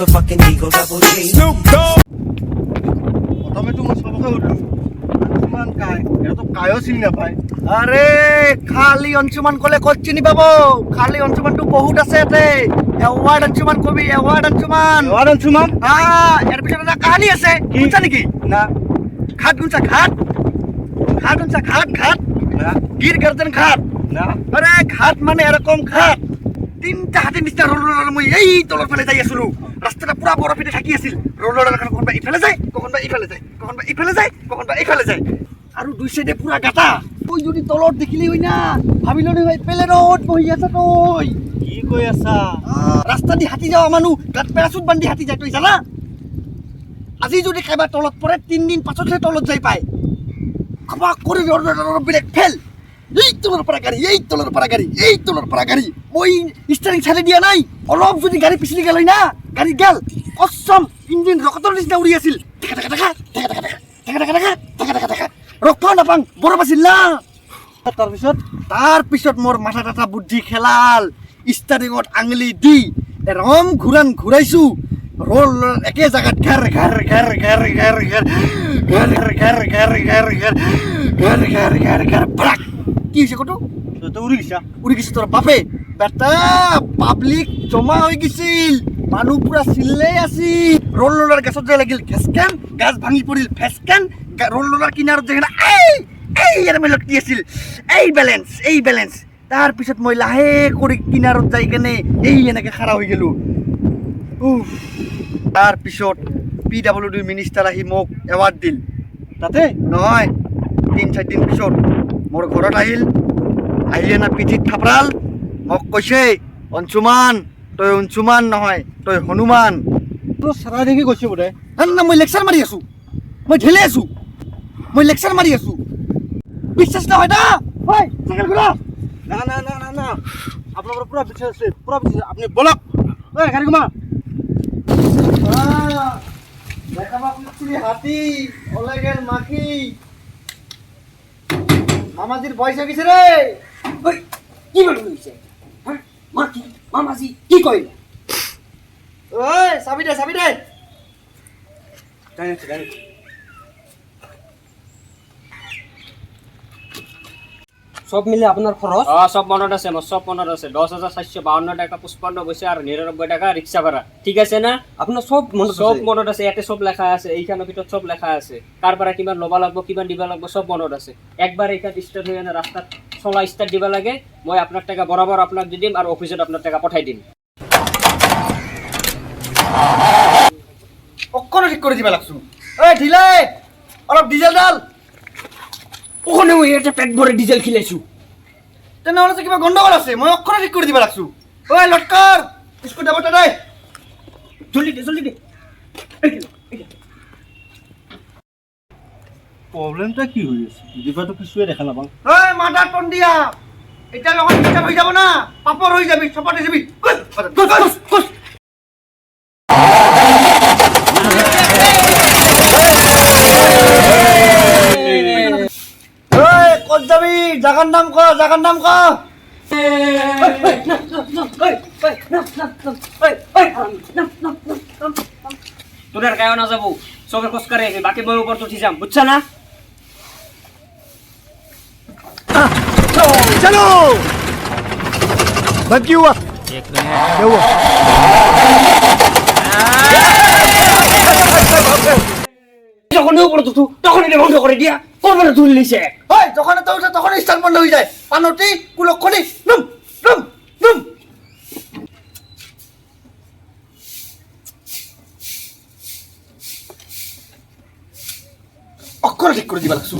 motherfucking Eagle Double G. প্রথমে তো মই সবকে উঠলো অঞ্চুমান কায় এটা তো কায়ও চিনি নাপায় আরে খালি অঞ্চুমান কলে ক'ত চিনি পাব খালি অঞ্চুমানটো বহুত আছে ইয়াতে এৱাৰ্ড অঞ্চুমান কবি এৱাৰ্ড অঞ্চুমান এৱাৰ অঞ্চুমান ইয়াৰ পিছত এটা কাহানী আছে শুনিছা নেকি না ঘাট শুনিছা ঘাট ঘাট শুনিছা ঘাট ঘাট না গির গার্ডেন ঘাট না আরে ঘাট মানে এরকম ঘাট তিনটা হাতে নিচা রোলার মই এই তলৰ ফালে যাই আছিলো ৰাস্তাটা পুৰা বৰফিতে থাকি আছিল রোলাৰৰ কাৰণে কোনোবা ইফালে যায় কোনোবা ইফালে যায় কোনোবা ইফালে যায় কোনোবা ইফালে যায় আৰু দুই সাইডে পুৰা গাটা তই যদি তলত দেখিলি হয় না ভাবিলো নি ভাই প্লেনত বহি আছে তই কি কৈ আছা ৰাস্তা দি হাতি যাওয়া মানুহ গাত পেৰাচুট বান্ধি হাতি যায় তই জানা আজি যদি কাইবা তলত পৰে 3 দিন পাছতহে তলত যাই পায় আবাক কৰি ব্ৰেক ফেল এই তলৰ পৰা গাড়ী এই তলৰ পৰা গাড়ী এই তলৰ পৰা গাড়ী মই ষ্টাৰিং চালি দিয়া নাই অলপ যদি গাড়ী পিছলি গেল না গাড়ী গেল কসম ইঞ্জিন ৰকেটৰ নিচিনা উৰি আছিল ঢেকা ঢেকা ঢেকা ঢেকা ঢেকা ঢেকা ঢেকা ঢেকা ঢেকা ঢেকা ৰখাও নাপাং বৰফ আছিল না তাৰপিছত মোৰ মাথা টাটা বুদ্ধি খেলাল ষ্টাৰিঙত আঙুলি দি ৰম ঘূৰাইছো রোল একে জায়গাত ঘর ঘর ঘর ঘর ঘর ঘর ঘর ঘর ঘর ঘর ঘর ঘর ঘর ঘর ঘর ব্রাক কি হইছে কত তো উড়ি গেছে তোর বাপে বেটা পাবলিক জমা হয়ে গেছিল মানুহ পুরা চিল্লাই আছিল রোল রোলার গাছত যে লাগিল ঘেসকেন গাছ ভাঙি পৰিল ফেসকেন রোল রোলার কিনাৰত যেখানে এই এর মেলত কি আছিল এই ব্যালেন্স তার পিছত মই লাহে কৰি কিনাৰত যাই কেনে এই এনেকে খাড়া হৈ গেলো তার পিছত PWD মিনিষ্টাৰ আহি মোক এৱাৰ্ড দিল তাতে নহয় 3-4 দিন পিছত মোৰ ঘৰত আহি না পিঠিত থাপৰাল মোক কৈছে অঞ্চুমান তই অঞ্চুমান নহয় তই হনুমান তো সারা দেখি কৈছে বোধে না মই লেকচাৰ মাৰি আছো মই ঢেলে আছো মই লেকচাৰ মাৰি আছো বিশ্বাস নহয় না হয় চাইকেল ঘোৰা না না না না না আপনার পুরা বিশ্বাস আছে পুরা বিশ্বাস আপনি বলক ওই গাড়ি ঘুমা দেখা পাচ্ছি হাতি ওলেগের মাখি মামাজির বয়স হয়ে গেছে রে ওই কি মানুষ হইছে হ্যাঁ মাকি মামাজি কি কইল ওই চাবি দে জানি সব মিলে আপনার খরচ সব মনত আছে আমার সব মনত আছে 10,452 টাকা 55 পয়সা আর 99 টাকা রিক্সা ভাড়া ঠিক আছে না আপনার সব মনে সব মনত আছে ইয়াতে সব লেখা আছে এইখানৰ ভিতৰত সব লেখা আছে কার ভাড়া কিমান লবা লাগব কিমান দিবা লাগব সব মনত আছে একবার এইখান স্টার্ট হয়ে না রাস্তা চলা স্টার্ট দিবা লাগে মই আপনার টাকা বরাবর আপনাক দি দিম আর অফিসত আপনার টাকা পঠাই দিম অক্ষণ ঠিক করে দিবা লাগছো এই ঢিলে অলপ ডিজেল ডাল ওখানে ওই একটা পেট ভরে ডিজেল খিলাইছু তেনেহলে তো কিবা গন্ডগোল আছে মই অক্ষণ ঠিক করে দিবা লাগছো ওই লটকর স্কুটি বটা দে জলদি দে প্রবলেমটা কি হই আছে দিবা তো কিছুই দেখা না বাং ওই মাদার পন্ডিয়া এটা লগত ডিস্টার্ব হই যাব না পাপর হই যাবি সপাটে যাবি কুস কত যাবি জাগার নাম ক তোর আর কায়ও না যাবো সবের খোঁজ করে বাকি বই উপর তো উঠি যাম বুঝছা না চলো बंद क्यों हुआ क्या हुआ যখন উপর তো তখন এটা বন্ধ করে দিয়া করবে না তুলে নিছে ওই যখন তো উঠে তখন স্টার্ট বন্ধ হয়ে যায় পানটি কুলক্ষণি নুম অক্ষর ঠিক করে দিবা লাগছো